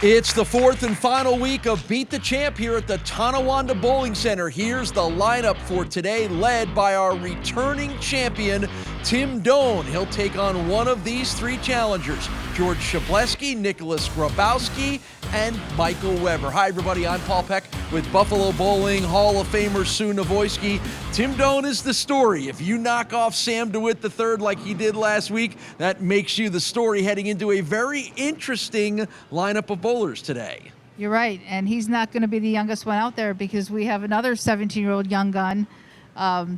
It's the fourth and final week of Beat the Champ here at the Tonawanda Bowling Center. Here's the lineup for today, led by our returning champion, Tim Doan. He'll take on one of these three challengers, George Szczublewski, Nicholas Grabowski, and Michael Weber. Hi, everybody. I'm Paul Peck with Buffalo Bowling Hall of Famer Sue Nawojski. Tim Doan is the story. If you knock off Sam DeWitt III like he did last week, that makes you the story heading into a very interesting lineup of bowlers today. You're right, and he's not going to be the youngest one out there because we have another 17-year-old young gun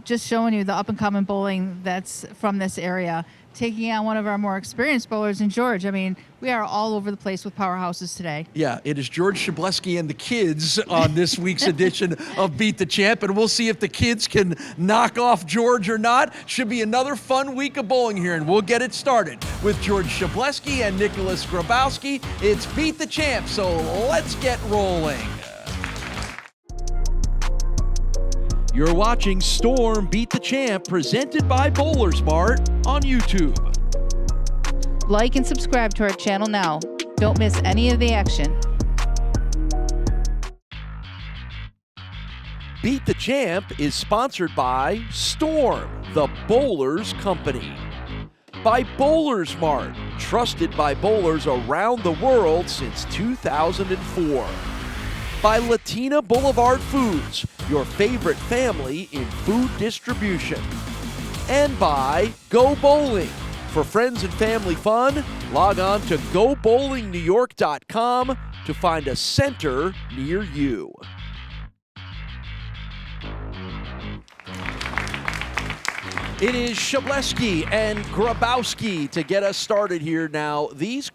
just showing you the up-and-coming bowling that's from this area, taking on one of our more experienced bowlers in George. I mean, we are all over the place with powerhouses today. Yeah, it is George Szczublewski and the kids on this week's edition of Beat the Champ, and we'll see if the kids can knock off George or not. Should be another fun week of bowling here, and we'll get it started with George Szczublewski and Nicholas Grabowski. It's Beat the Champ, so let's get rolling. You're watching Storm Beat the Champ, presented by BowlersMart on YouTube. Like and subscribe to our channel now. Don't miss any of the action. Beat the Champ is sponsored by Storm, the Bowlers Company. By BowlersMart, trusted by bowlers around the world since 2004. By Latina Boulevard Foods, your favorite family in food distribution. And by Go Bowling. For friends and family fun, log on to GoBowlingNewYork.com to find a center near you. It is Szczublewski and Grabowski to get us started here now. This,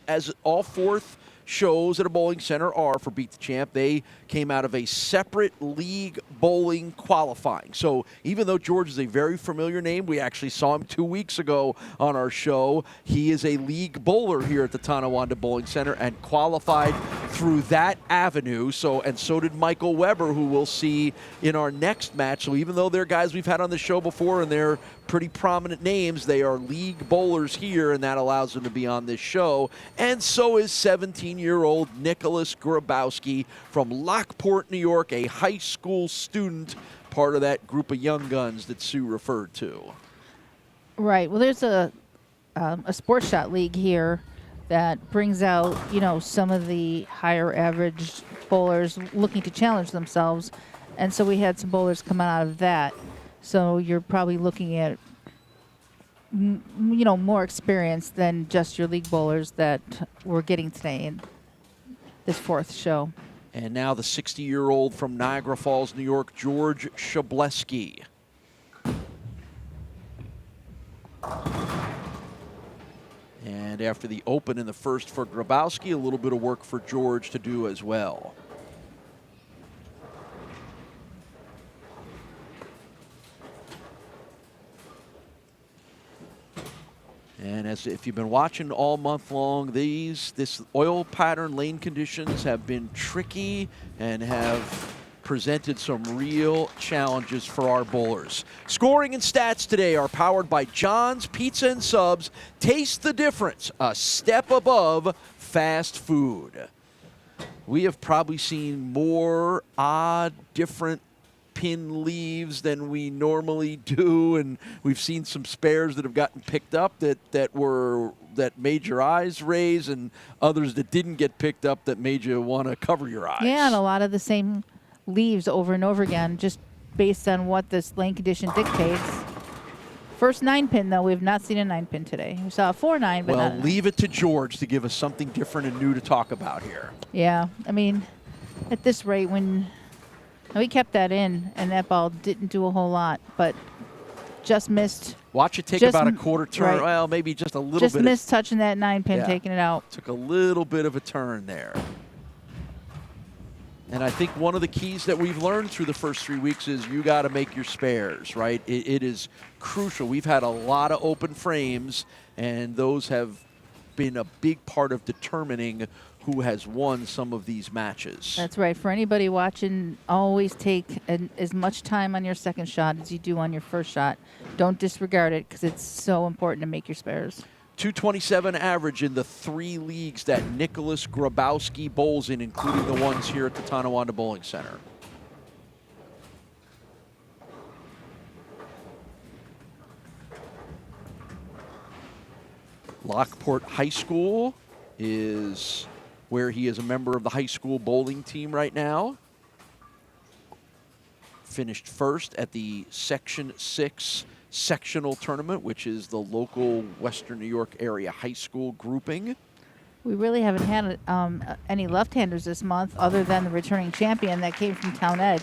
as all fourth shows at a bowling center are for Beat the Champ, they came out of a separate league bowling qualifying. So even though George is a very familiar name, we actually saw him 2 weeks ago on our show. He is a league bowler here at the Tonawanda Bowling Center and qualified through that avenue. So did Michael Weber, who we'll see in our next match. So even though they're guys we've had on the show before and they're pretty prominent names, they are league bowlers here, and that allows them to be on this show. And so is 17-year-old Nicholas Grabowski from Lockport, New York, a high school student, part of that group of young guns that Sue referred to. Right. Well, there's a sports shot league here that brings out, some of the higher average bowlers looking to challenge themselves. And so we had some bowlers come out of that. So you're probably looking at, more experience than just your league bowlers that we're getting today in this fourth show. And now the 60-year-old from Niagara Falls, New York, George Szczublewski. And after the open in the first for Grabowski, a little bit of work for George to do as well. And as if you've been watching all month long, this oil pattern lane conditions have been tricky and have presented some real challenges for our bowlers. Scoring and stats today are powered by John's Pizza and Subs. Taste the difference, a step above fast food. We have probably seen more odd, different pin leaves than we normally do, and we've seen some spares that have gotten picked up that made your eyes raise, and others that didn't get picked up that made you want to cover your eyes. Yeah, and a lot of the same leaves over and over again, just based on what this lane condition dictates. First 9-pin, though, we have not seen a 9-pin today. We saw a 4-9, but well, leave it to George to give us something different and new to talk about here. Yeah, I mean, at this rate, when we kept that in, and that ball didn't do a whole lot, but just missed. Watch it take about a quarter turn. Right. Well, maybe just a little bit. Just missed touching that 9-pin, taking it out. Took a little bit of a turn there. And I think one of the keys that we've learned through the first 3 weeks is you got to make your spares, right? It is crucial. We've had a lot of open frames, and those have been a big part of determining who has won some of these matches. That's right. For anybody watching, always take as much time on your second shot as you do on your first shot. Don't disregard it because it's so important to make your spares. .227 average in the 3 leagues that Nicholas Grabowski bowls in, including the ones here at the Tonawanda Bowling Center. Lockport High School is where he is a member of the high school bowling team right now. Finished first at the Section 6 sectional tournament, which is the local Western New York area high school grouping. We really haven't had any left-handers this month other than the returning champion that came from Town Edge.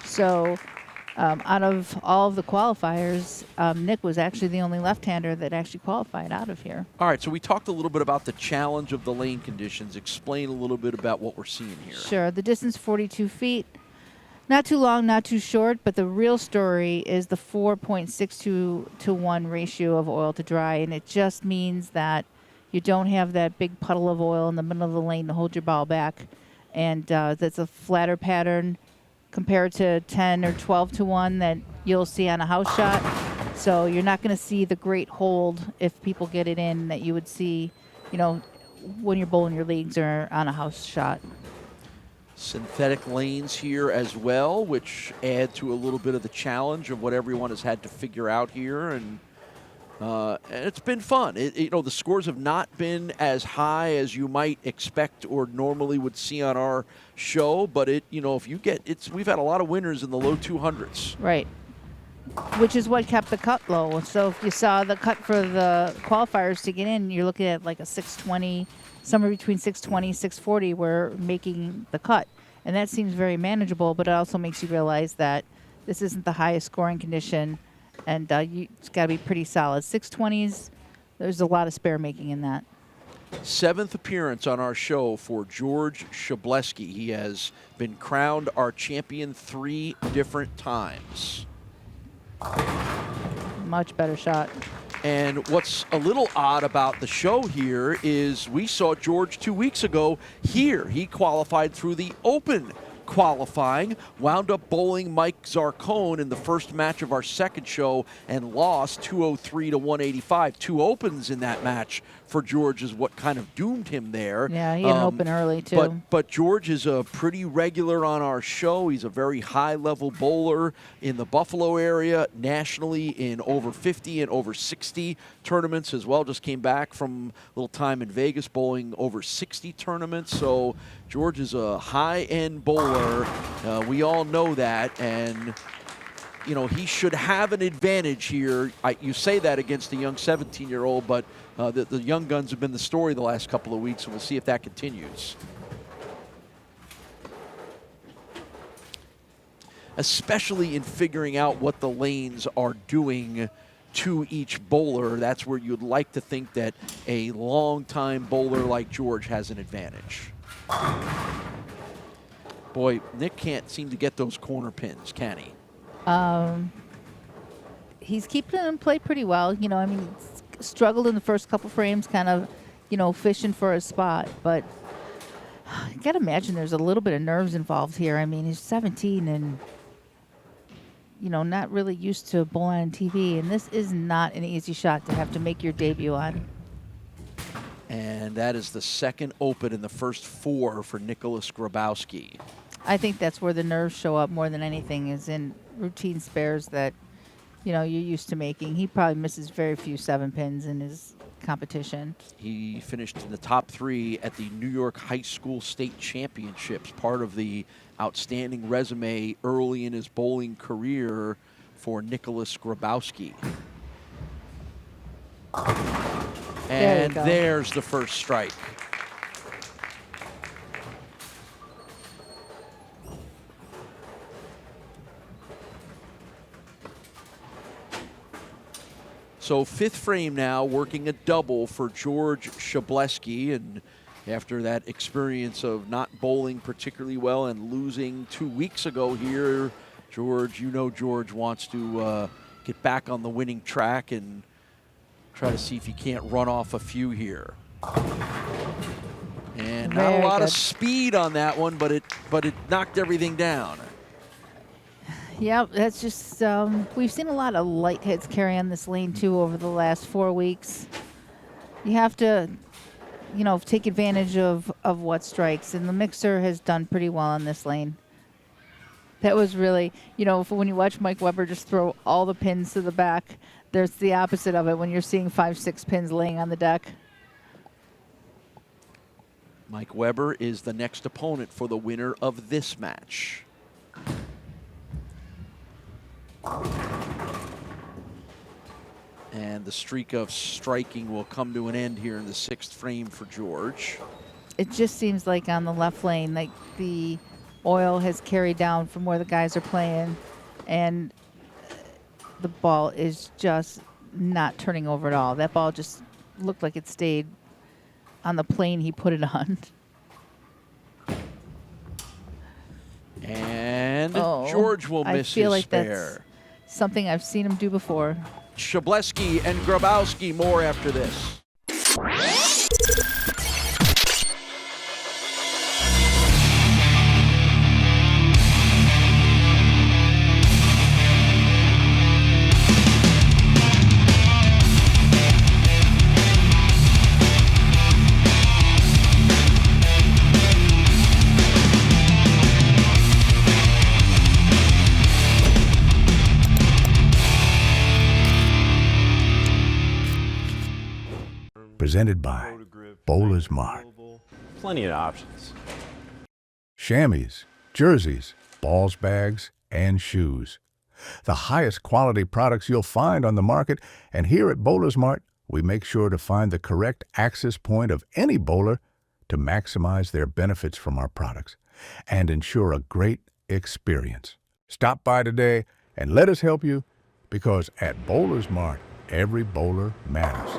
So out of all of the qualifiers, Nick was actually the only left-hander that actually qualified out of here. All right, so we talked a little bit about the challenge of the lane conditions. Explain a little bit about what we're seeing here. Sure. The distance, 42 feet. Not too long, not too short, but the real story is the 4.62 to 1 ratio of oil to dry, and it just means that you don't have that big puddle of oil in the middle of the lane to hold your ball back, and that's a flatter pattern compared to 10 or 12 to 1 that you'll see on a house shot. So you're not going to see the great hold if people get it in that you would see, you know, when you're bowling your leagues or on a house shot. Synthetic lanes here as well, which add to a little bit of the challenge of what everyone has had to figure out here, and it's been fun. You know, the scores have not been as high as you might expect or normally would see on our show, but you know, if you get we've had a lot of winners in the low 200s. Right. Which is what kept the cut low. So if you saw the cut for the qualifiers to get in, you're looking at like a 620, somewhere between 620, 640, we're making the cut. And that seems very manageable, but it also makes you realize that this isn't the highest scoring condition, and it's got to be pretty solid. 620s, there's a lot of spare making in that. 7th appearance on our show for George Szczublewski. He has been crowned our champion 3 different times. Much better shot. And what's a little odd about the show here is we saw George 2 weeks ago here. He qualified through the open qualifying, wound up bowling Mike Zarcone in the first match of our second show and lost 203 to 185. 2 opens in that match for George is what kind of doomed him there. Yeah, he had an open early too. But George is a pretty regular on our show. He's a very high-level bowler in the Buffalo area, nationally in over 50 and over 60 tournaments as well. Just came back from a little time in Vegas bowling over 60 tournaments. So George is a high-end bowler. We all know that, and you know, he should have an advantage here. You say that against a young 17-year-old, but the young guns have been the story the last couple of weeks, and we'll see if that continues. Especially in figuring out what the lanes are doing to each bowler. That's where you'd like to think that a long-time bowler like George has an advantage. Boy, Nick can't seem to get those corner pins, can he? He's keeping it in play pretty well. You know, I mean, struggled in the first couple frames, kind of, you know, fishing for a spot. But you got to imagine there's a little bit of nerves involved here. I mean, he's 17 and, you know, not really used to bowling on TV. And this is not an easy shot to have to make your debut on. And that is the second open in the first 4 for Nicholas Grabowski. I think that's where the nerves show up more than anything, is in routine spares that, you know, you're used to making. He probably misses very few 7 pins in his competition. He finished in the top 3 at the New York High School State Championships, part of the outstanding resume early in his bowling career for Nicholas Grabowski. And there's the first strike. So 5th frame now, working a double for George Szczublewski, and after that experience of not bowling particularly well and losing 2 weeks ago here, George, you know George wants to get back on the winning track and try to see if he can't run off a few here. And not a lot of speed on that one, but it knocked everything down. Yeah, that's just, we've seen a lot of light hits carry on this lane too over the last 4 weeks. you have to, take advantage of what strikes. And the mixer has done pretty well on this lane. That was really, when you watch Mike Weber just throw all the pins to the back, there's the opposite of it when you're seeing 5-6 pins laying on the deck. Mike Weber is the next opponent for the winner of this match. And the streak of striking will come to an end here in the 6th frame for George. It just seems like on the left lane, like the oil has carried down from where the guys are playing, and the ball is just not turning over at all. That ball just looked like it stayed on the plane he put it on. And George will miss I feel his like spare. That's something I've seen him do before. Szczublewski and Grabowski more after this. Presented by BowlersMart. Plenty of options. Chamois, jerseys, balls bags, and shoes. The highest quality products you'll find on the market, and here at BowlersMart, we make sure to find the correct access point of any bowler to maximize their benefits from our products and ensure a great experience. Stop by today and let us help you, because at BowlersMart, every bowler matters.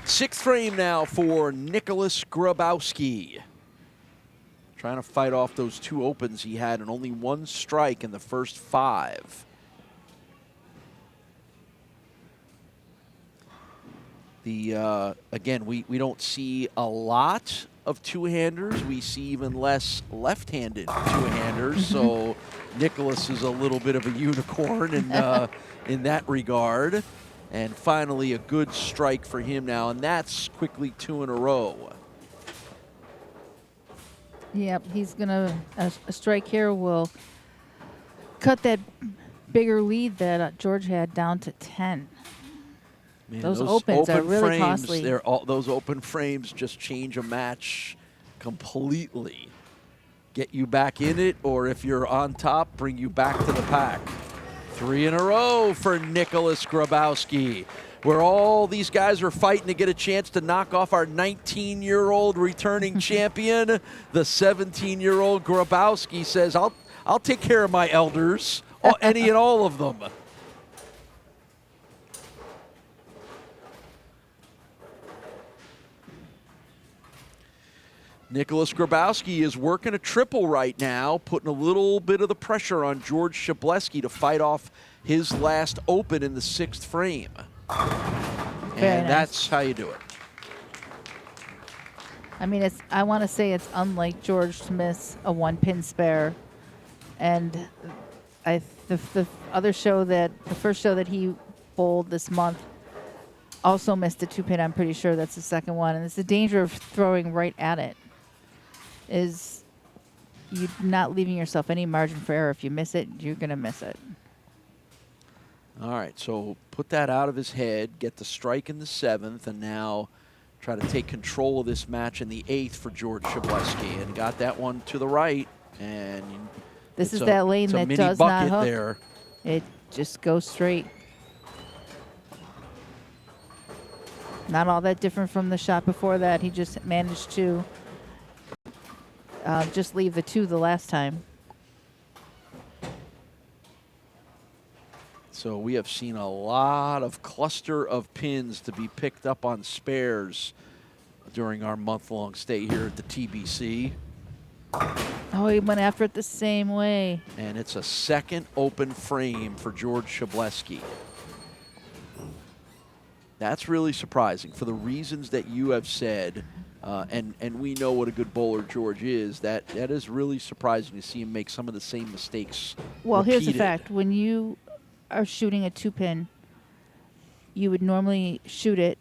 Sixth frame now for Nicholas Grabowski. Trying to fight off those 2 opens he had and only 1 strike in the first 5. Again, we don't see a lot of two-handers. We see even less left-handed two-handers. So Nicholas is a little bit of a unicorn in that regard. And finally, a good strike for him now, and that's quickly 2 in a row. Yep, he's gonna a strike here will cut that bigger lead that George had down to 10. Man, those opens are really frames, costly. Those open frames just change a match completely. Get you back in it, or if you're on top, bring you back to the pack. 3 in a row for Nicholas Grabowski, where all these guys are fighting to get a chance to knock off our 19-year-old returning champion. The 17-year-old Grabowski says, I'll take care of my elders, any and all of them. Nicholas Grabowski is working a triple right now, putting a little bit of the pressure on George Szczublewski to fight off his last open in the 6th frame. And that's how you do it. I mean, I want to say it's unlike George to miss a 1-pin spare. And the other show the first show that he bowled this month also missed a 2-pin. I'm pretty sure that's the second one. And it's the danger of throwing right at it. Is you not leaving yourself any margin for error. If you miss it, you're going to miss it. All right, so put that out of his head, get the strike in the 7th, and now try to take control of this match in the 8th for George Szczublewski. And got that one to the right. And this is that lane that does not hook. There. It just goes straight. Not all that different from the shot before that. He just managed to just leave the 2 the last time. So we have seen a lot of cluster of pins to be picked up on spares during our month-long stay here at the TBC. Oh, he went after it the same way. And it's a second open frame for George Szczublewski. That's really surprising for the reasons that you have said, and we know what a good bowler George is. That is really surprising to see him make some of the same mistakes. Well, here's the repeated. fact. When you are shooting a 2-pin, you would normally shoot it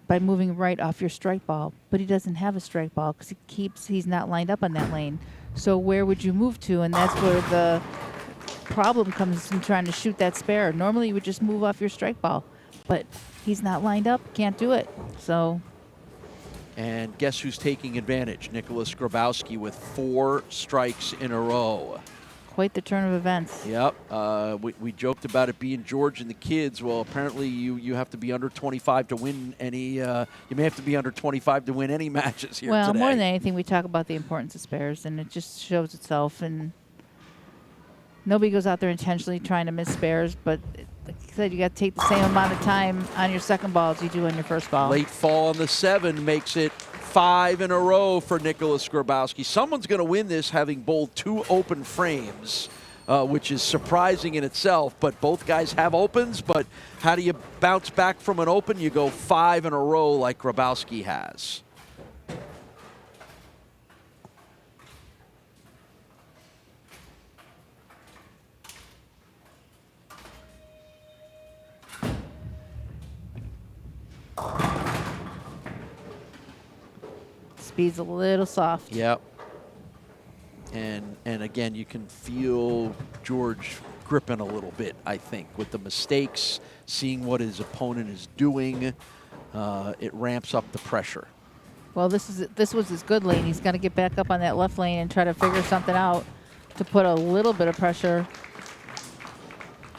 by moving right off your strike ball, but he doesn't have a strike ball because he's not lined up on that lane. So where would you move to? And that's where the problem comes in trying to shoot that spare. Normally you would just move off your strike ball, but he's not lined up, can't do it. So. And guess who's taking advantage? Nicholas Grabowski with 4 strikes in a row. Quite the turn of events. Yep. We joked about it being George and the kids. Well, apparently you have to be under 25 to win any. You may have to be under 25 to win any matches here well, today. more than anything, we talk about the importance of spares, and it just shows itself. And nobody goes out there intentionally trying to miss spares, but like I said, you got to take the same amount of time on your second ball as you do on your first ball. Late fall on the 7 makes it 5 in a row for Nicholas Grabowski. Someone's going to win this having bowled 2 open frames, which is surprising in itself. But both guys have opens, but how do you bounce back from an open? You go 5 in a row like Grabowski has. Speed's a little soft. Yep. And again, you can feel George gripping a little bit, I think, with the mistakes, seeing what his opponent is doing. It ramps up the pressure. Well, this was his good lane. He's got to get back up on that left lane and try to figure something out to put a little bit of pressure.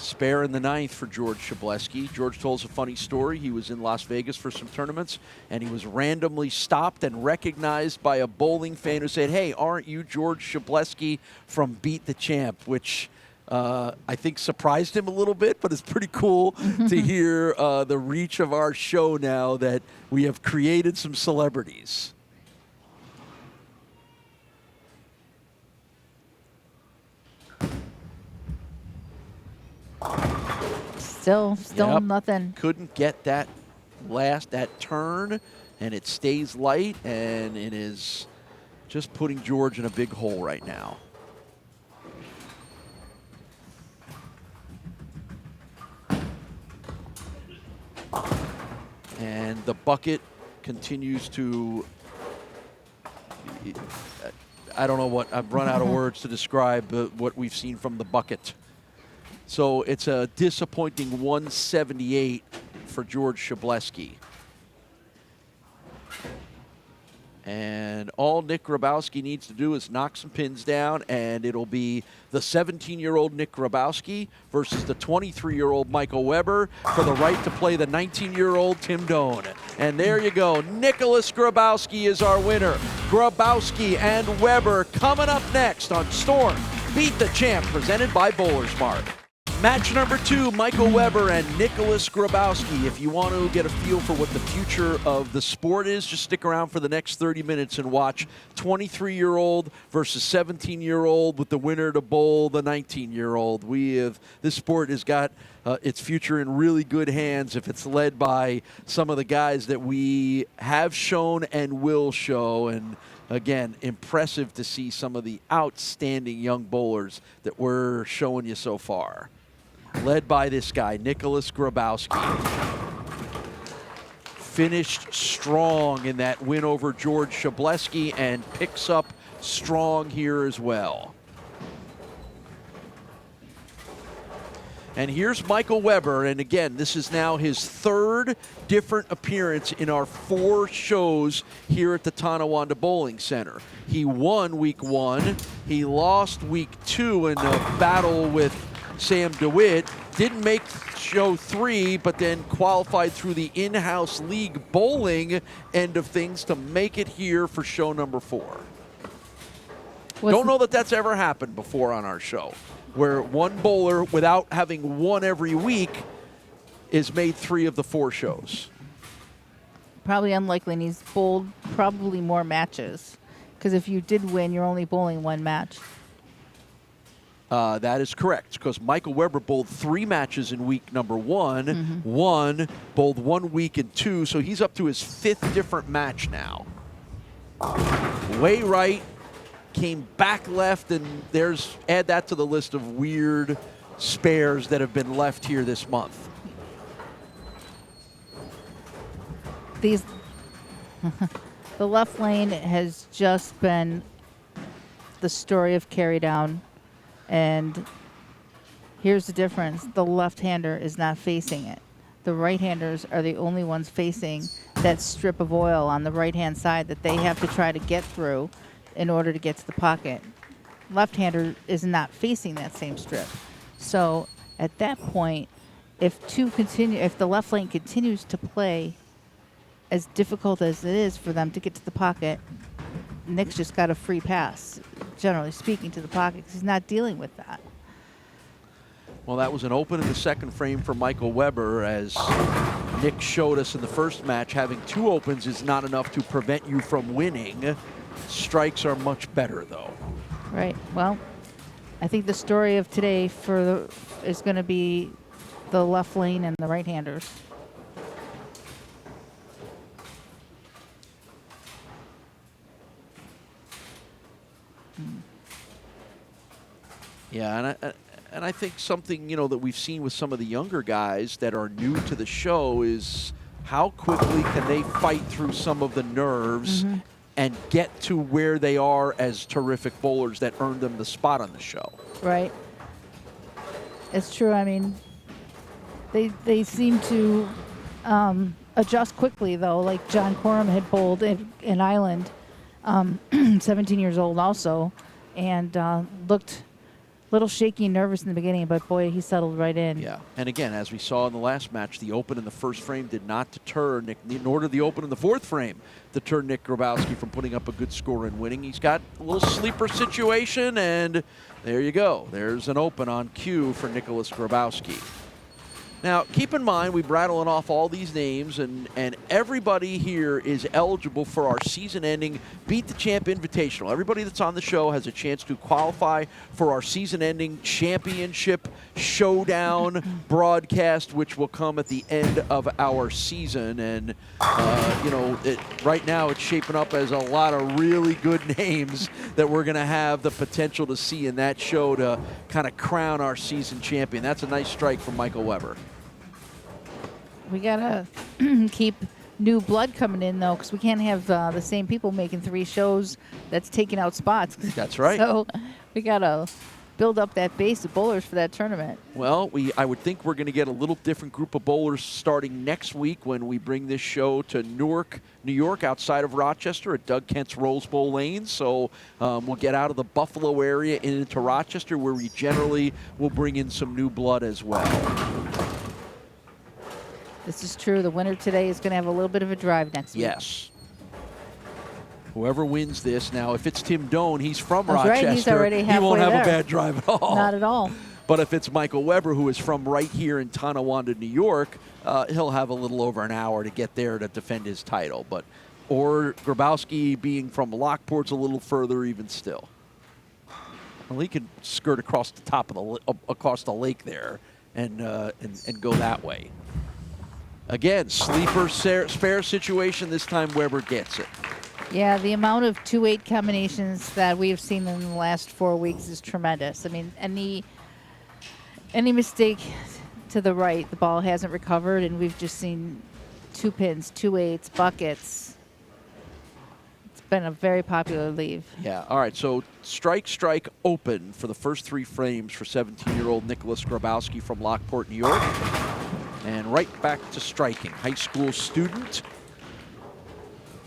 Spare in the 9th for George Szczublewski. George told us a funny story. He was in Las Vegas for some tournaments, and he was randomly stopped and recognized by a bowling fan who said, "Hey, aren't you George Szczublewski from Beat the Champ?" Which I think surprised him a little bit, but it's pretty cool to hear the reach of our show now that we have created some celebrities. Still Yep. nothing. Couldn't get that turn, and it stays light, and it is just putting George in a big hole right now. And the bucket continues to, I don't know what, I've run out of words to describe what we've seen from the bucket. So it's a disappointing 178 for George Szczublewski. And all Nick Grabowski needs to do is knock some pins down, and it'll be the 17-year-old Nick Grabowski versus the 23-year-old Michael Weber for the right to play the 19-year-old Tim Doan. And there you go. Nicholas Grabowski is our winner. Grabowski and Weber coming up next on Storm Beat the Champ, presented by BowlersMart. Match number 2, Michael Weber and Nicholas Grabowski. If you want to get a feel for what the future of the sport is, just stick around for the next 30 minutes and watch 23-year-old versus 17-year-old with the winner to bowl the 19-year-old. This sport has got its future in really good hands if it's led by some of the guys that we have shown and will show. And again, impressive to see some of the outstanding young bowlers that we're showing you so far. Led by this guy, Nicholas Grabowski. Finished strong in that win over George Szczublewski and picks up strong here as well. And here's Michael Weber, and again, this is now his 3rd different appearance in our 4 shows here at the Tonawanda Bowling Center. He won week 1, he lost week 2 in a battle with Sam DeWitt, didn't make show 3, but then qualified through the in-house league bowling end of things to make it here for show number 4. Don't know that that's ever happened before on our show. where one bowler, without having won every week, is made 3 of the 4 shows. Probably unlikely, and he's bowled probably more matches. Because if you did win, you're only bowling 1 match. That is correct, because Michael Weber bowled 3 matches in week number 1, won, bowled 1 week in 2, so he's up to his 5th different match now. Way right, came back left, and add that to the list of weird spares that have been left here this month. The left lane has just been the story of carry down. And here's the difference. The left-hander is not facing it. The right-handers are the only ones facing that strip of oil on the right-hand side that they have to try to get through in order to get to the pocket. Left-hander is not facing that same strip. So at that point, if the left lane continues to play as difficult as it is for them to get to the pocket, Nick's just got a free pass, generally speaking, to the pocket because he's not dealing with that. Well, that was an open in the second frame for Michael Weber. As Nick showed us in the first match, having 2 opens is not enough to prevent you from winning. Strikes are much better, though. Right. Well, I think the story of today is going to be the left lane and the right-handers. Yeah, and I think something, that we've seen with some of the younger guys that are new to the show is how quickly can they fight through some of the nerves and get to where they are as terrific bowlers that earned them the spot on the show. Right. It's true. I mean, they seem to adjust quickly, though. Like John Coram had bowled in Island, 17 years old also, and looked a little shaky and nervous in the beginning, but boy, he settled right in. Yeah, and again, as we saw in the last match, the open in the first frame did not deter Nick, nor did the open in the fourth frame deter Nick Grabowski from putting up a good score and winning. He's got a little sleeper situation, and there you go. There's an open on cue for Nicholas Grabowski. Now, keep in mind, we're rattling off all these names, and everybody here is eligible for our season-ending Beat the Champ Invitational. Everybody that's on the show has a chance to qualify for our season-ending championship showdown broadcast, which will come at the end of our season. And, right now it's shaping up as a lot of really good names that we're going to have the potential to see in that show to kind of crown our season champion. That's a nice strike from Michael Weber. We got to keep new blood coming in, though, because we can't have the same people making 3 shows that's taking out spots. That's right. So we got to build up that base of bowlers for that tournament. Well, I would think we're going to get a little different group of bowlers starting next week when we bring this show to Newark, New York, outside of Rochester at Doug Kent's Rose Bowl Lane. So we'll get out of the Buffalo area and into Rochester, where we generally will bring in some new blood as well. This is true. The winner today is going to have a little bit of a drive next week. Yes. Whoever wins this, now if it's Tim Doan, he's from That's Rochester. Right. He's already halfway he won't have there. a bad drive at all. Not at all. But if it's Michael Weber, who is from right here in Tonawanda, New York, he'll have a little over an hour to get there to defend his title. Or Grabowski being from Lockport's a little further even still. Well, he can skirt across the top of across the lake there and go that way. Again, sleeper spare situation. This time Weber gets it. Yeah, the amount of 2-8 combinations that we have seen in the last 4 weeks is tremendous. I mean, any mistake to the right, the ball hasn't recovered, and we've just seen 2 pins, 2-8s, buckets. It's been a very popular leave. Yeah, all right, so strike, open for the first 3 frames for 17-year-old Nicholas Grabowski from Lockport, New York. And right back to striking. High school student.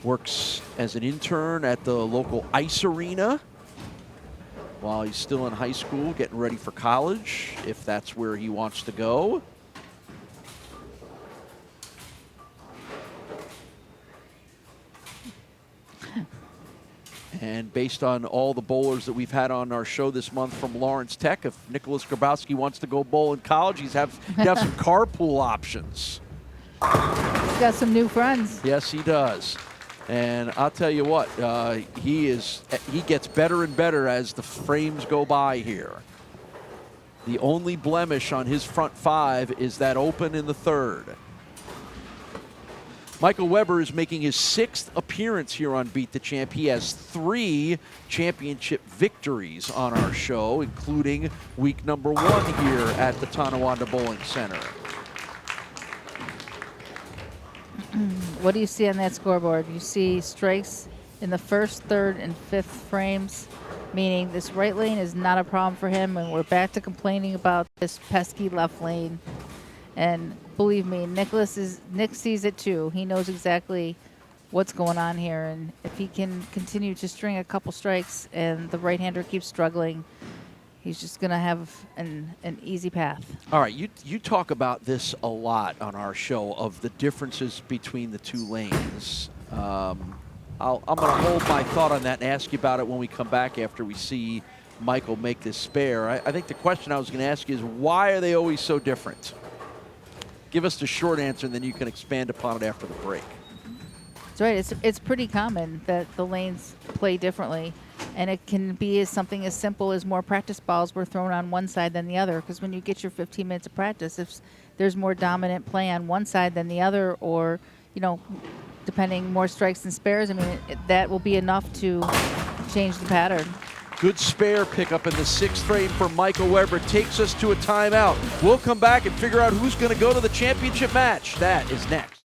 Works as an intern at the local ice arena while he's still in high school, getting ready for college, if that's where he wants to go. And based on all the bowlers that we've had on our show this month from Lawrence Tech, if Nicholas Grabowski wants to go bowl in college, he'd have some carpool options. He's got some new friends. Yes, he does. And I'll tell you what, he gets better and better as the frames go by here. The only blemish on his front 5 is that open in the 3rd. Michael Weber is making his 6th appearance here on Beat the Champ. He has 3 championship victories on our show, including week number 1 here at the Tonawanda Bowling Center. What do you see on that scoreboard? You see strikes in the 1st, 3rd, and 5th frames, meaning this right lane is not a problem for him, and we're back to complaining about this pesky left lane. And believe me, Nick sees it too. He knows exactly what's going on here, and if he can continue to string a couple strikes and the right-hander keeps struggling, he's just going to have an easy path. All right, you talk about this a lot on our show of the differences between the 2 lanes. I'm going to hold my thought on that and ask you about it when we come back after we see Michael make this spare. I think the question I was going to ask you is, why are they always so different? Give us the short answer, and then you can expand upon it after the break. That's right. It's pretty common that the lanes play differently, and it can be something as simple as more practice balls were thrown on one side than the other, because when you get your 15 minutes of practice, if there's more dominant play on one side than the other, or, depending, more strikes and spares, I mean, that will be enough to change the pattern. Good spare pickup in the 6th frame for Michael Weber. Takes us to a timeout. We'll come back and figure out who's going to go to the championship match. That is next.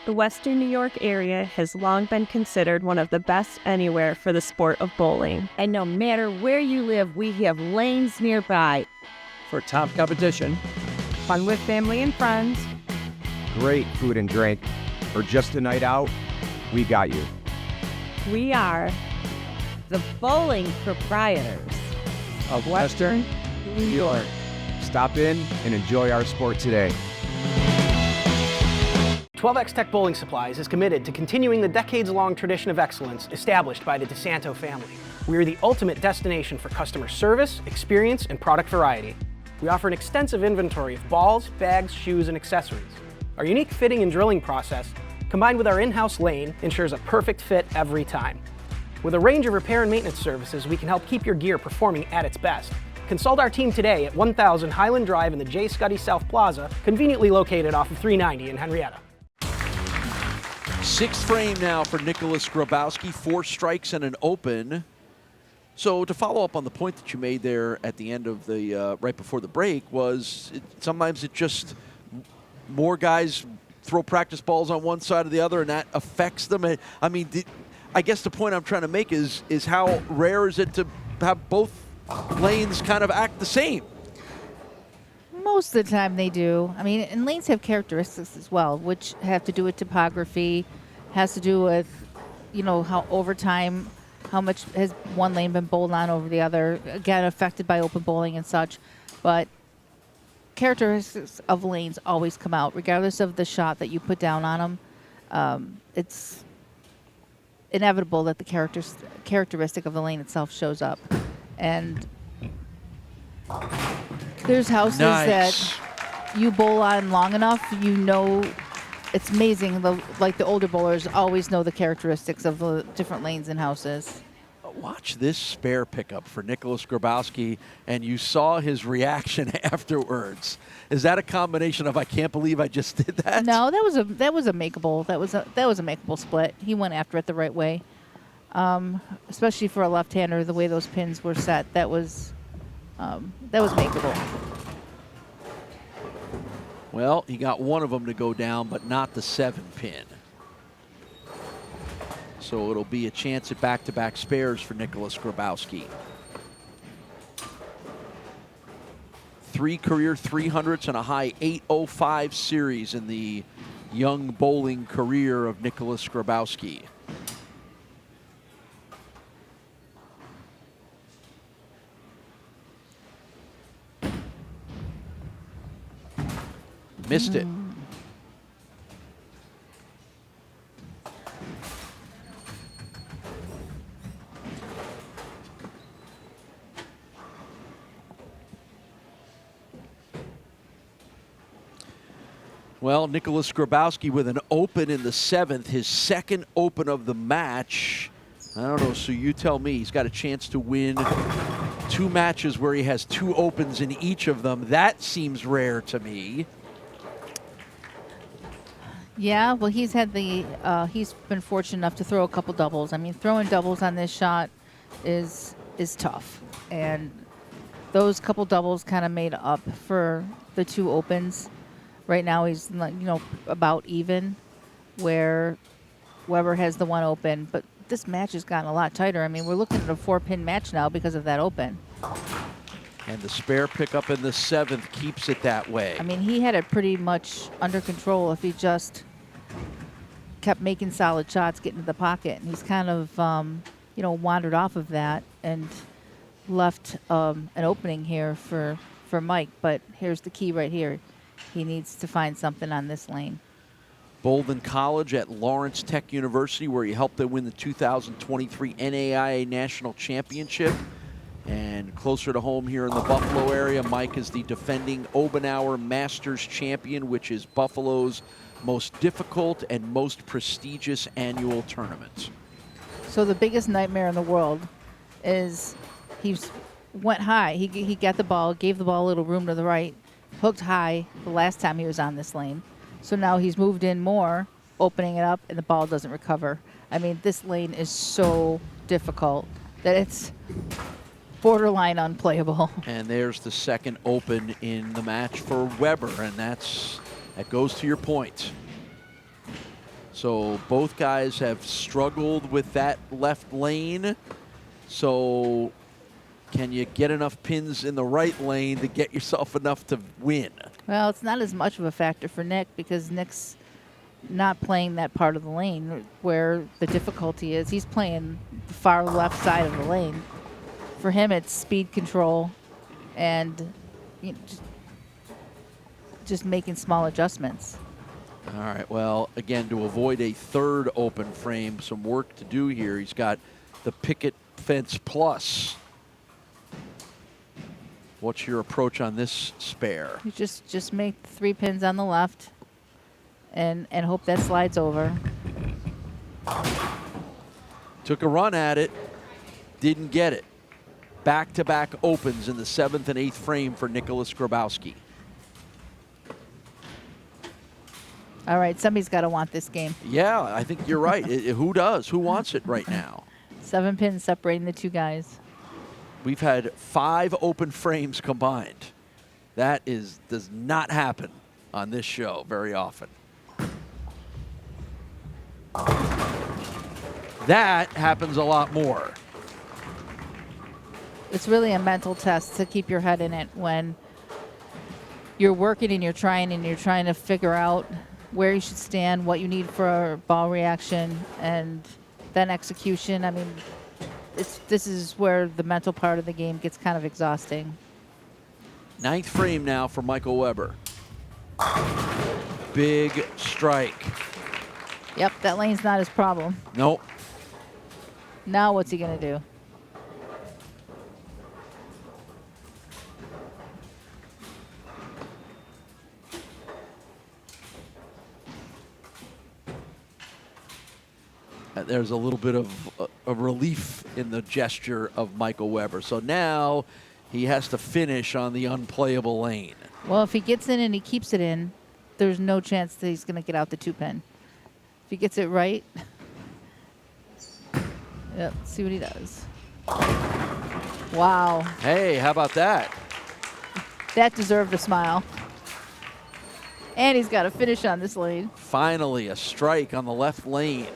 The Western New York area has long been considered one of the best anywhere for the sport of bowling. And no matter where you live, we have lanes nearby. For top competition, Fun with family and friends. great food and drink, or just a night out, we got you. We are The Bowling Proprietors. Of Western New York. Stop in and enjoy our sport today. 12X Tech Bowling Supplies is committed to continuing the decades-long tradition of excellence established by the DeSanto family. We are the ultimate destination for customer service, experience, and product variety. We offer an extensive inventory of balls, bags, shoes, and accessories. Our unique fitting and drilling process, combined with our in-house lane, ensures a perfect fit every time. With a range of repair and maintenance services, we can help keep your gear performing at its best. Consult our team today at 1000 Highland Drive in the J. Scuddy South Plaza, conveniently located off of 390 in Henrietta. 6th frame now for Nicholas Grabowski, 4 strikes and an open. So to follow up on the point that you made there at the end of the, right before the break, was sometimes it just more guys throw practice balls on one side or the other and that affects them. I mean, I guess the point I'm trying to make is how rare is it to have both lanes kind of act the same? Most of the time they do. I mean, and lanes have characteristics as well, which have to do with topography, has to do with, how over time, how much has one lane been bowled on over the other, again, affected by open bowling and such. But characteristics of lanes always come out, regardless of the shot that you put down on them. It's inevitable that the characteristic of the lane itself shows up. And there's houses that you bowl on long enough, it's amazing. The older bowlers always know the characteristics of the different lanes and houses. Watch this spare pickup for Nicholas Grabowski, and you saw his reaction afterwards. Is that a combination of I can't believe I just did that? No, that was a makeable. That was a makeable split. He went after it the right way, especially for a left-hander. The way those pins were set, that was makeable. Well, he got one of them to go down, but not the 7 pin. So it'll be a chance at back-to-back spares for Nicholas Grabowski. 3 career 300s and a high 805 series in the young bowling career of Nicholas Grabowski. Missed it. Well, Nicholas Grabowski with an open in the 7th, his second open of the match. I don't know, so you tell me. He's got a chance to win 2 matches where he has 2 opens in each of them. That seems rare to me. Yeah, well, he's been fortunate enough to throw a couple doubles. I mean, throwing doubles on this shot is tough, and those couple doubles kind of made up for the 2 opens. Right now, he's about even, where Weber has the 1 open, but this match has gotten a lot tighter. I mean, we're looking at a 4-pin match now because of that open. And the spare pickup in the 7th keeps it that way. I mean, he had it pretty much under control if he just kept making solid shots, getting to the pocket. And he's kind of, wandered off of that and left an opening here for Mike. But here's the key right here. He needs to find something on this lane. Bowled in college at Lawrence Tech University, where he helped them win the 2023 NAIA National Championship. And closer to home here in the Buffalo area, Mike is the defending Obenauer Masters champion, which is Buffalo's most difficult and most prestigious annual tournament. So the biggest nightmare in the world is he went high. He got the ball, gave the ball a little room to the right, hooked high the last time he was on this lane. So now he's moved in more, opening it up, and the ball doesn't recover. I mean, this lane is so difficult that it's borderline unplayable. And there's the second open in the match for Weber, and that goes to your point. So both guys have struggled with that left lane. So can you get enough pins in the right lane to get yourself enough to win? Well, it's not as much of a factor for Nick because Nick's not playing that part of the lane where the difficulty is. He's playing the far left side of the lane. For him, it's speed control and just making small adjustments. All right, well, again, to avoid a 3rd open frame, some work to do here. He's got the picket fence plus. What's your approach on this spare? You just make 3 pins on the left and hope that slides over. Took a run at it, didn't get it. Back-to-back opens in the 7th and 8th frame for Nicholas Grabowski. All right, somebody's got to want this game. Yeah, I think you're right. Who does? Who wants it right now? 7 pins separating the 2 guys. We've had 5 open frames combined. That does not happen on this show very often. That happens a lot more. It's really a mental test to keep your head in it when you're working and you're trying to figure out where you should stand, what you need for a ball reaction, and then execution. I mean, this is where the mental part of the game gets kind of exhausting. 9th frame now for Michael Weber. Big strike. Yep, that lane's not his problem. Nope. Now what's he going to do? There's a little bit of a relief in the gesture of Michael Weber. So now he has to finish on the unplayable lane. Well, if he gets in and he keeps it in, there's no chance that he's going to get out the 2-pin. If he gets it right, yep, see what he does. Wow. Hey, how about that? That deserved a smile. And he's got to finish on this lane. Finally, a strike on the left lane.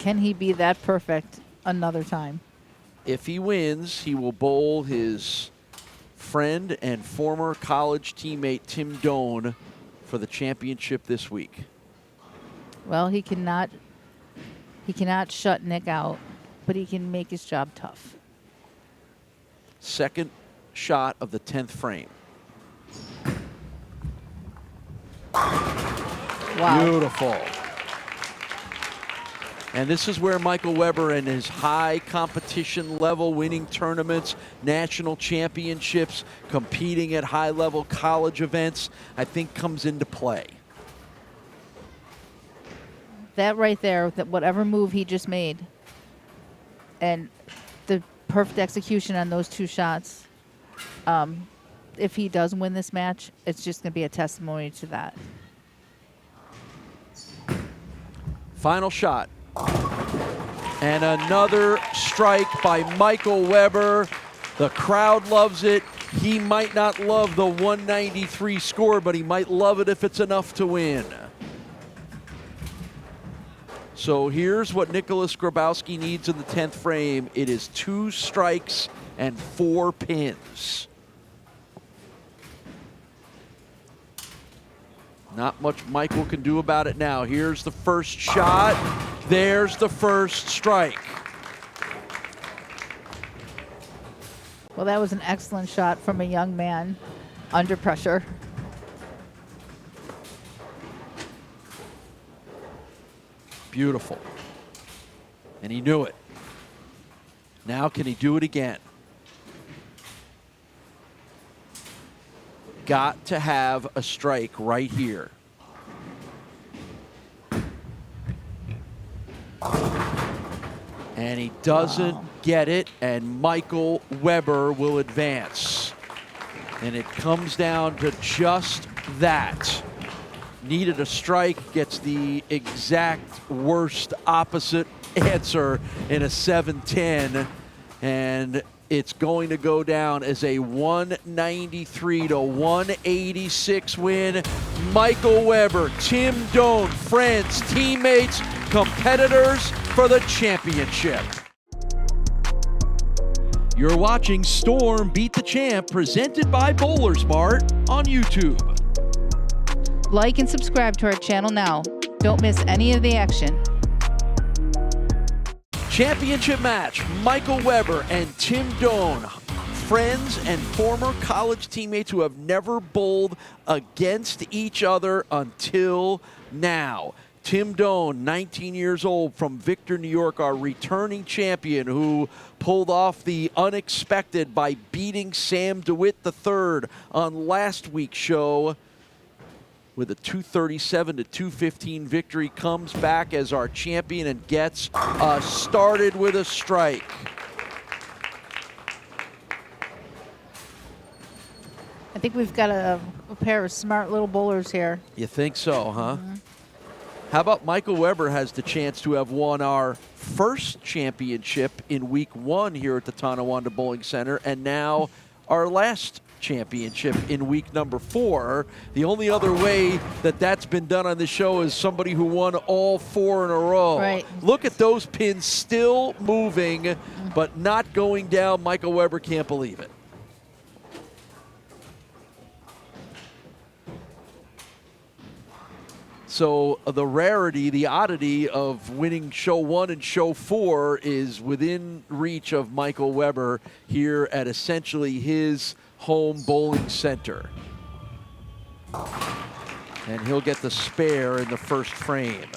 can he be that perfect another time? If he wins, he will bowl his friend and former college teammate Tim Doan for the championship this week. Well, he cannot shut Nick out, but he can make his job tough. Second shot of the 10th frame. Wow. Beautiful. And this is where Michael Weber and his high competition level, winning tournaments, national championships, competing at high level college events, I think comes into play. That right there, that whatever move he just made, and the perfect execution on those two shots, if he does win this match, it's just going to be a testimony to that. Final shot. And another strike by Michael Weber. The crowd loves it. He might not love the 193 score, but he might love it if it's enough to win. So here's what Nicholas Grabowski needs in the 10th frame. It is 2 strikes and 4 pins. Not much Michael can do about it now. Here's the first shot. There's the first strike. Well, that was an excellent shot from a young man under pressure. Beautiful. And he knew it. Now can he do it again? Got to have a strike right here. And he doesn't get it, and Michael Weber will advance. And it comes down to just that. Needed a strike, gets the exact worst opposite answer in a 7-10, and it's going to go down as a 193 to 186 win. Michael Weber, Tim Doan, friends, teammates, competitors for the championship. You're watching Storm Beat the Champ, presented by BowlersMart on YouTube. Like and subscribe to our channel now. Don't miss any of the action. Championship match, Michael Weber and Tim Doan, friends and former college teammates who have never bowled against each other until now. Tim Doan, 19 years old, from Victor, New York, our returning champion, who pulled off the unexpected by beating Sam DeWitt III on last week's show. With a 237 to 215 victory, comes back as our champion and gets started with a strike. I think we've got a pair of smart little bowlers here. You think so, huh? How about Michael Weber has the chance to have won our first championship in week 1 here at the Tonawanda Bowling Center, and now our last championship in week number 4. The only other way that that's been done on this show is somebody who won all 4 in a row. Right. Look at those pins still moving, but not going down. Michael Weber can't believe it. So the rarity, the oddity of winning show 1 and show 4 is within reach of Michael Weber here at essentially his home bowling center. And he'll get the spare in the first frame.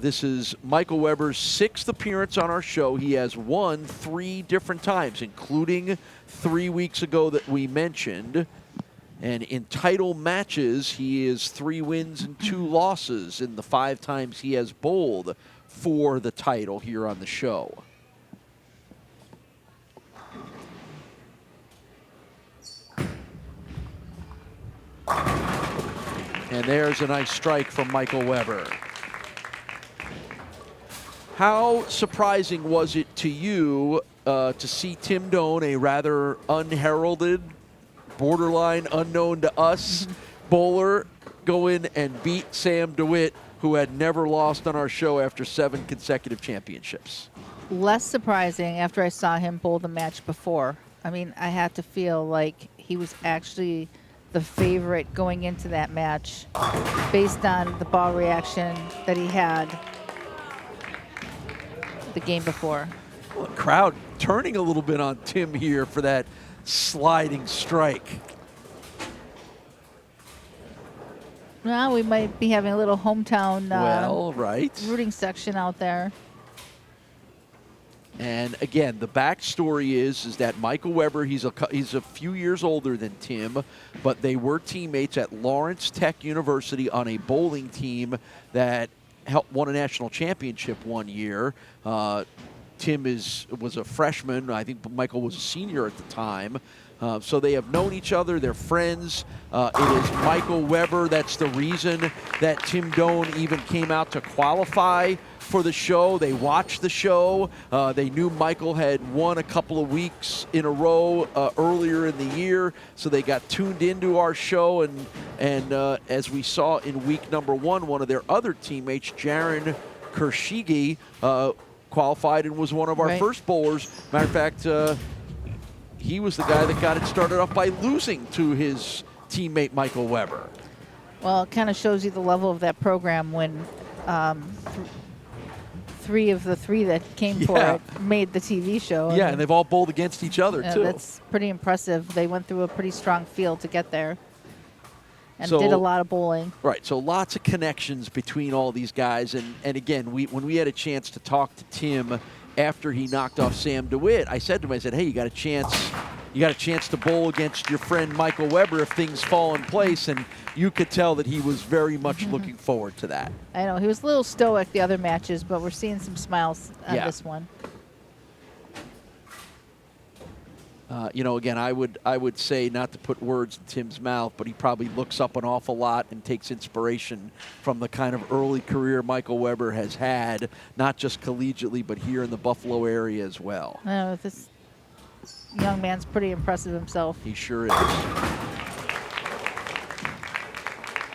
This is Michael Weber's 6th appearance on our show. He has won 3 different times, including 3 weeks ago that we mentioned. And in title matches, he is 3 wins and 2 losses in the 5 times he has bowled for the title here on the show. And there's a nice strike from Michael Weber. How surprising was it to you to see Tim Doan, a rather unheralded, borderline unknown to us bowler, go in and beat Sam DeWitt, who had never lost on our show after 7 consecutive championships. Less surprising after I saw him bowl the match before. I mean, I had to feel like he was actually the favorite going into that match based on the ball reaction that he had the game before. Well, the crowd turning a little bit on Tim here for that sliding strike. Well, we might be having a little hometown Right. rooting section out there. And again, the backstory is that Michael Weber, he's a few years older than Tim, but they were teammates at Lawrence Tech University on a bowling team that won a national championship one year. Tim was a freshman. I think Michael was a senior at the time. So they have known each other. They're friends. It is Michael Weber that's the reason that Tim Doan even came out to qualify for the show. They watched the show. They knew Michael had won a couple of weeks in a row earlier in the year, so they got tuned into our show. And as we saw in week number 1, one of their other teammates, Jaron Kershigi, qualified and was one of our first bowlers. Matter of fact, he was the guy that got it started off by losing to his teammate Michael Weber. Well, it kind of shows you the level of that program when 3 of the 3 that came for it made the TV show. Yeah, and they've all bowled against each other, too. That's pretty impressive. They went through a pretty strong field to get there and did a lot of bowling. Right, so lots of connections between all these guys. And again, when we had a chance to talk to Tim after he knocked off Sam DeWitt, I said to him, I said, hey, you got a chance to bowl against your friend Michael Weber if things fall in place. And you could tell that he was very much looking forward to that. I know. He was a little stoic the other matches, but we're seeing some smiles on this one. Again, I would say, not to put words in Tim's mouth, but he probably looks up an awful lot and takes inspiration from the kind of early career Michael Weber has had, not just collegiately, but here in the Buffalo area as well. I know, this young man's pretty impressive himself. He sure is.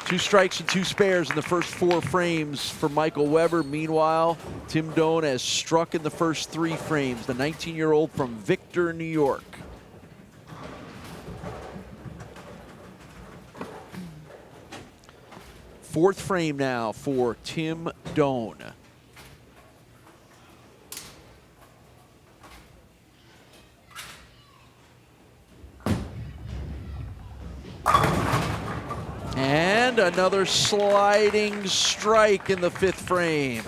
2 strikes and 2 spares in the first 4 frames for Michael Weber. Meanwhile, Tim Doan has struck in the first 3 frames, the 19-year-old from Victor, New York. Fourth frame now for Tim Doan. And another sliding strike in the 5th frame.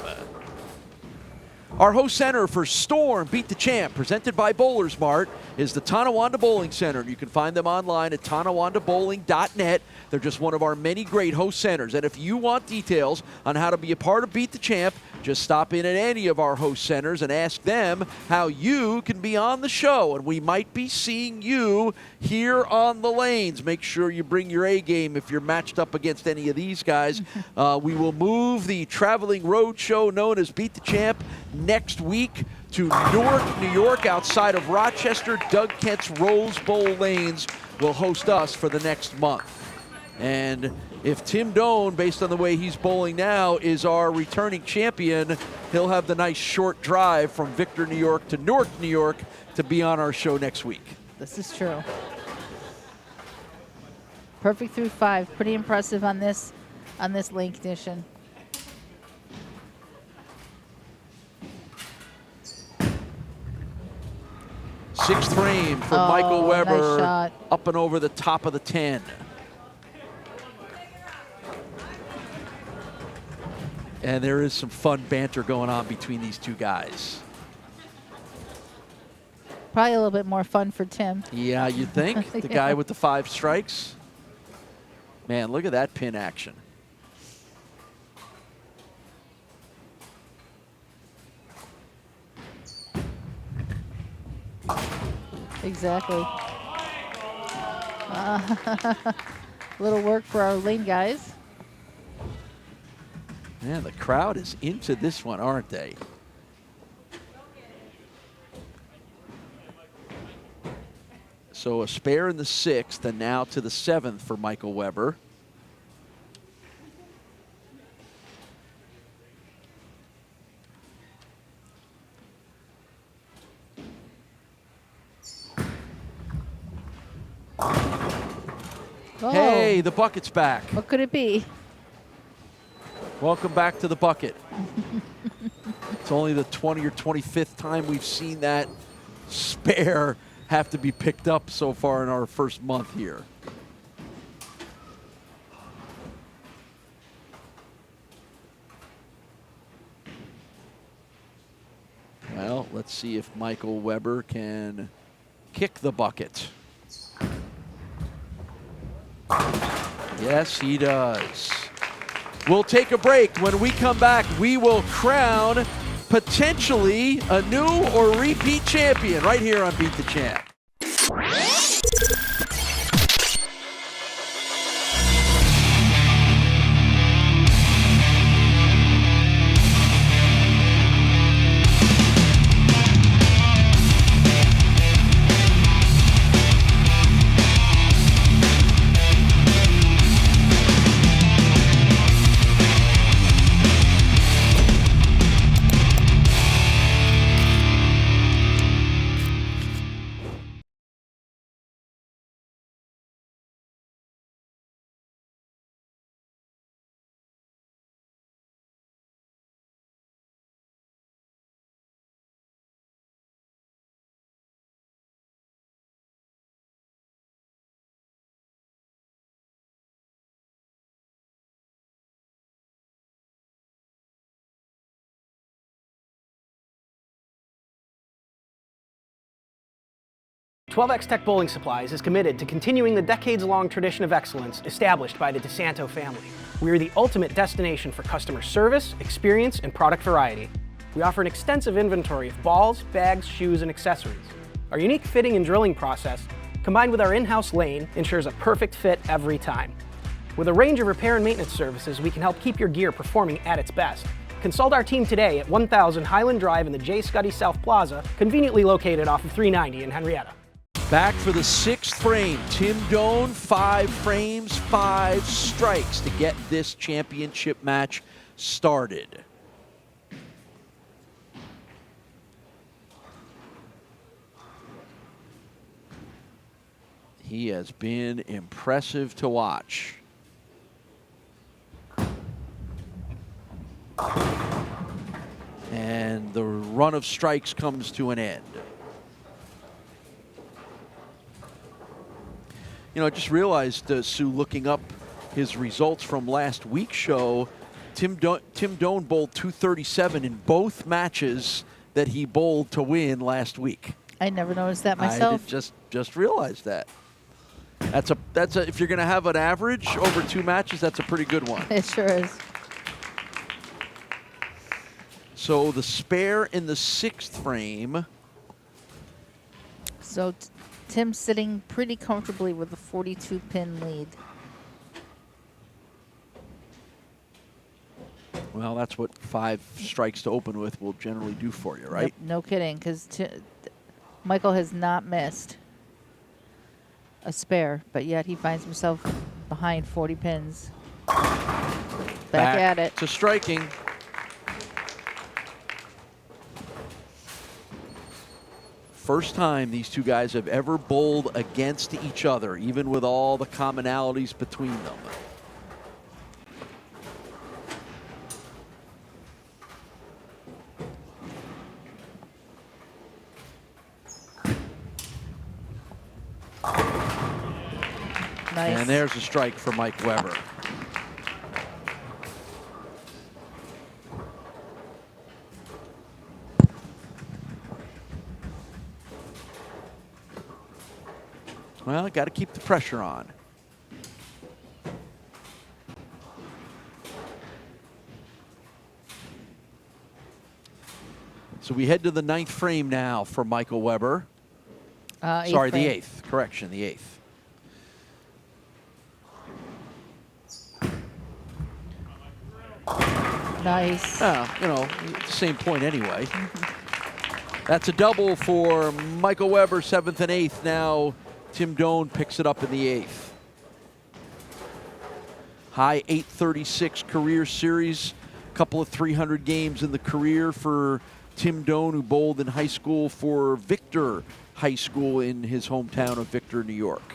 Our host center for Storm Beat the Champ, presented by BowlersMart, is the Tonawanda Bowling Center. You can find them online at tonawandabowling.net. They're just one of our many great host centers. And if you want details on how to be a part of Beat the Champ, just stop in at any of our host centers and ask them how you can be on the show. And we might be seeing you here on the lanes. Make sure you bring your A game if you're matched up against any of these guys. We will move the traveling road show known as Beat the Champ next week to Newark, New York, outside of Rochester. Doug Kent's Rose Bowl Lanes will host us for the next month. And if Tim Doan, based on the way he's bowling now, is our returning champion, he'll have the nice short drive from Victor, New York to Newark, New York to be on our show next week. This is true. Perfect through 5. Pretty impressive on this lane condition. Sixth frame for Michael Weber, nice shot. up and over the top of the 10. And there is some fun banter going on between these two guys. Probably a little bit more fun for Tim. Yeah, you'd think. The guy with the 5 strikes. Man, look at that pin action. Exactly. Little work for our lane guys. Man, the crowd is into this one, aren't they? So a spare in the 6th, and now to the 7th for Michael Weber. Oh. Hey, the bucket's back. What could it be? Welcome back to the bucket. It's only the 20 or 25th time we've seen that spare have to be picked up so far in our first month here. Well, let's see if Michael Weber can kick the bucket. Yes, he does. We'll take a break. When we come back, we will crown potentially a new or repeat champion right here on Beat the Champ. 12X Tech Bowling Supplies is committed to continuing the decades-long tradition of excellence established by the DeSanto family. We are the ultimate destination for customer service, experience, and product variety. We offer an extensive inventory of balls, bags, shoes, and accessories. Our unique fitting and drilling process, combined with our in-house lane, ensures a perfect fit every time. With a range of repair and maintenance services, we can help keep your gear performing at its best. Consult our team today at 1000 Highland Drive in the J. Scuddy South Plaza, conveniently located off of 390 in Henrietta. Back for the 6th frame. Tim Doan, 5 frames, 5 strikes to get this championship match started. He has been impressive to watch. And the run of strikes comes to an end. You know, I just realized, Sue, looking up his results from last week's show, Tim Doan bowled 237 in both matches that he bowled to win last week. I never noticed that myself. I just realized that. That's a if you're going to have an average over 2 matches, that's a pretty good one. It sure is. So the spare in the 6th frame. So Tim's sitting pretty comfortably with a 42-pin lead. Well, that's what 5 strikes to open with will generally do for you, right? Yep, no kidding, because Michael has not missed a spare, but yet he finds himself behind 40 pins. Back at it. To striking. First time these two guys have ever bowled against each other, even with all the commonalities between them. Nice. And there's a strike for Mike Weber. Well, got to keep the pressure on. So we head to the 9th frame now for Michael Weber. Sorry, the 8th. Correction, the 8th. Nice. You know, same point anyway. That's a double for Michael Weber, 7th and 8th. Now Tim Doan picks it up in the 8th. High 836 career series. Couple of 300 games in the career for Tim Doan, who bowled in high school for Victor High School in his hometown of Victor, New York.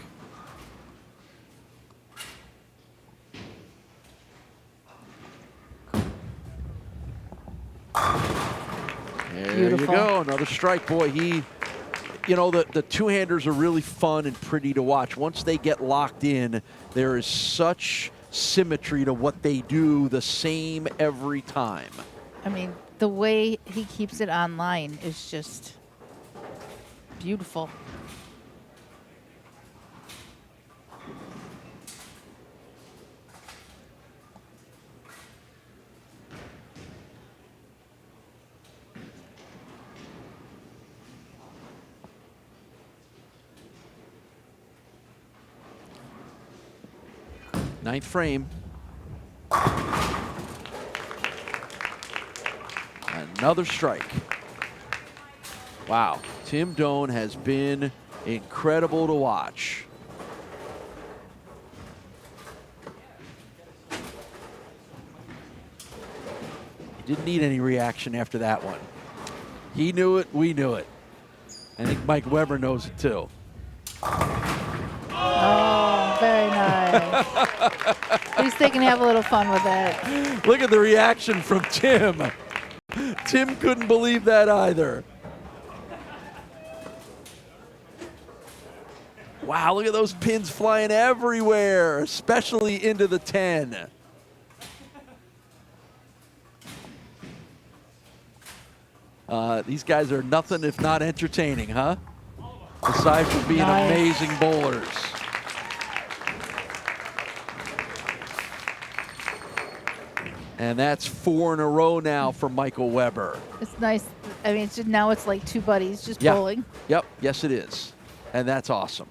another strike. Boy, the two-handers are really fun and pretty to watch. Once they get locked in, there is such symmetry to what they do, the same every time. I mean, the way he keeps it online is just beautiful. Ninth frame. Another strike. Wow, Tim Doan has been incredible to watch. He didn't need any reaction after that one. He knew it, we knew it. I think Mike Weber knows it too. Oh, very nice. At least they can have a little fun with it. Look at the reaction from Tim. Tim couldn't believe that either. Wow, look at those pins flying everywhere, especially into the 10. These guys are nothing if not entertaining, huh? Aside from being amazing bowlers. And that's 4 in a row now for Michael Weber. It's nice. I mean, now it's like two buddies just bowling. Yep, yes it is. And that's awesome.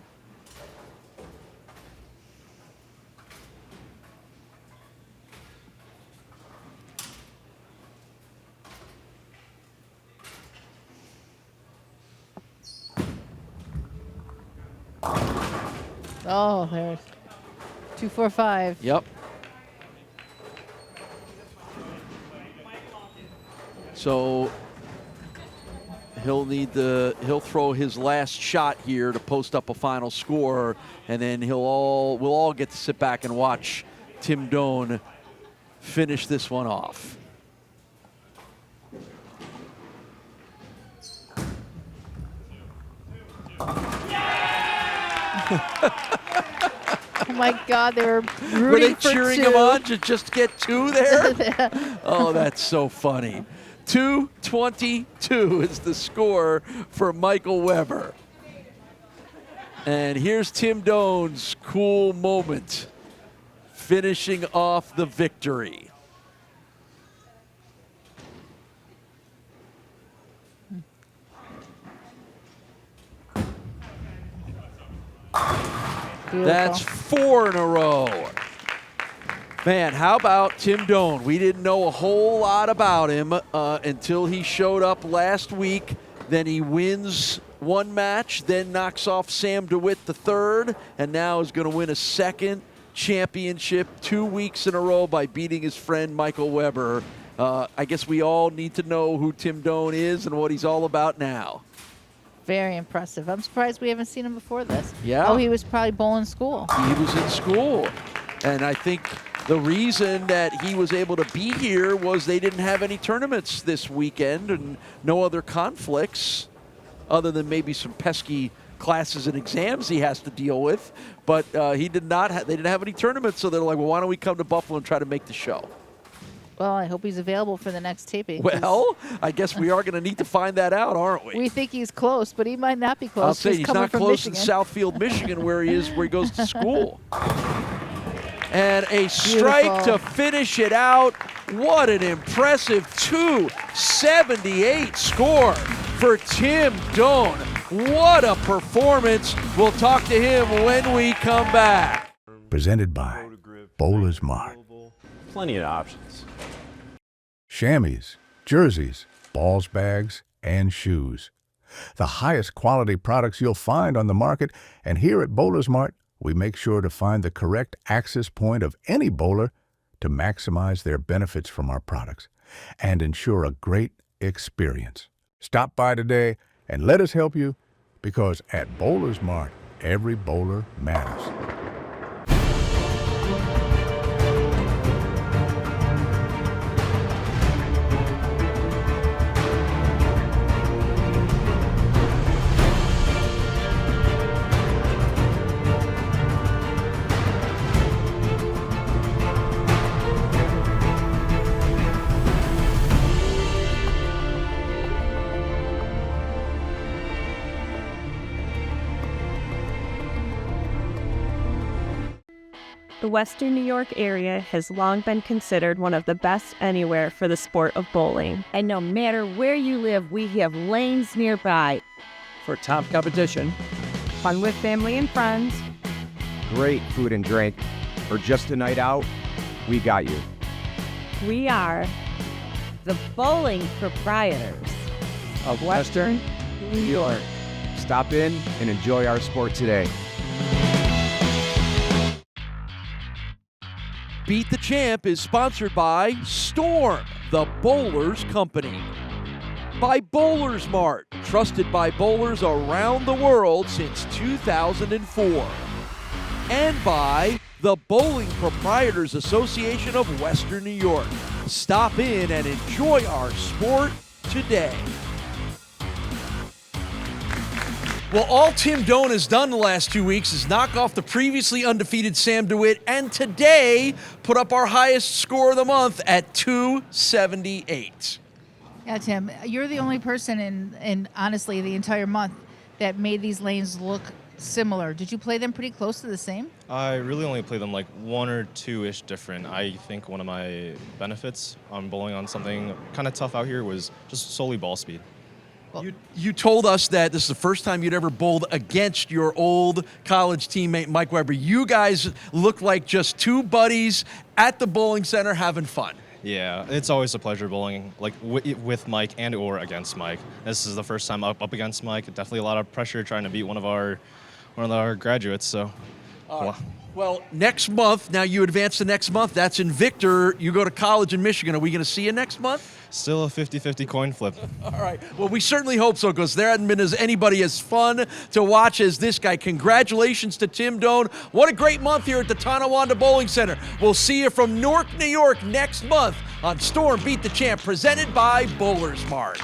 Oh, there's 2, 4, 5. Yep. So he'll throw his last shot here to post up a final score, and then we'll all get to sit back and watch Tim Doan finish this one off. Oh my God, they were rooting Were they for cheering 2. him on to just get 2 there? Oh, that's so funny. 222 is the score for Michael Weber. And here's Tim Doan's cool moment, finishing off the victory. Beautiful. That's 4 in a row. Man, how about Tim Doan? We didn't know a whole lot about him until he showed up last week. Then he wins one match, then knocks off Sam DeWitt the third, and now is going to win a second championship 2 weeks in a row by beating his friend Michael Weber. I guess we all need to know who Tim Doan is and what he's all about now. Very impressive. I'm surprised we haven't seen him before this. Yeah. Oh, he was probably bowling school. He was in school. And I think the reason that he was able to be here was they didn't have any tournaments this weekend and no other conflicts other than maybe some pesky classes and exams he has to deal with. But they didn't have any tournaments, so they're like, well, why don't we come to Buffalo and try to make the show? Well, I hope he's available for the next taping. Well, I guess we are going to need to find that out, aren't we? We think he's close, but he might not be close. I'll say he's not close in Michigan. Southfield, Michigan, where he goes to school. And a strike to finish it out. What an impressive 278 score for Tim Doan. What a performance. We'll talk to him when we come back. Presented by BowlersMart. Plenty of options. Chamois, jerseys, balls, bags, and shoes. The highest quality products you'll find on the market, and here at BowlersMart, we make sure to find the correct access point of any bowler to maximize their benefits from our products and ensure a great experience. Stop by today and let us help you, because at BowlersMart, every bowler matters. The Western New York area has long been considered one of the best anywhere for the sport of bowling. And no matter where you live, we have lanes nearby. For top competition, Fun with family and friends. great food and drink, or just a night out, we got you. We are The bowling proprietors. Of Western New York. Stop in and enjoy our sport today. Beat the Champ is sponsored by Storm, the Bowlers Company. By BowlersMart, trusted by bowlers around the world since 2004. And by the Bowling Proprietors Association of Western New York. Stop in and enjoy our sport today. Well, all Tim Doan has done the last 2 weeks is knock off the previously undefeated Sam DeWitt, and today put up our highest score of the month at 278. Yeah, Tim, you're the only person in honestly the entire month that made these lanes look similar. Did you play them pretty close to the same? I really only play them like one or two-ish different. I think one of my benefits on bowling on something kind of tough out here was just solely ball speed. You told us that this is the first time you'd ever bowled against your old college teammate, Mike Weber. You guys look like just two buddies at the bowling center having fun. Yeah, it's always a pleasure bowling like with Mike and or against Mike. This is the first time up against Mike. Definitely a lot of pressure trying to beat one of our graduates. So, Well, next month, now you advance to next month. That's in Victor. You go to college in Michigan. Are we going to see you next month? still a 50-50 coin flip. All right. Well, we certainly hope so, because there hasn't been anybody as fun to watch as this guy. Congratulations to Tim Doan. What a great month here at the Tonawanda Bowling Center. We'll see you from Newark, New York next month on Storm Beat the Champ, presented by BowlersMart.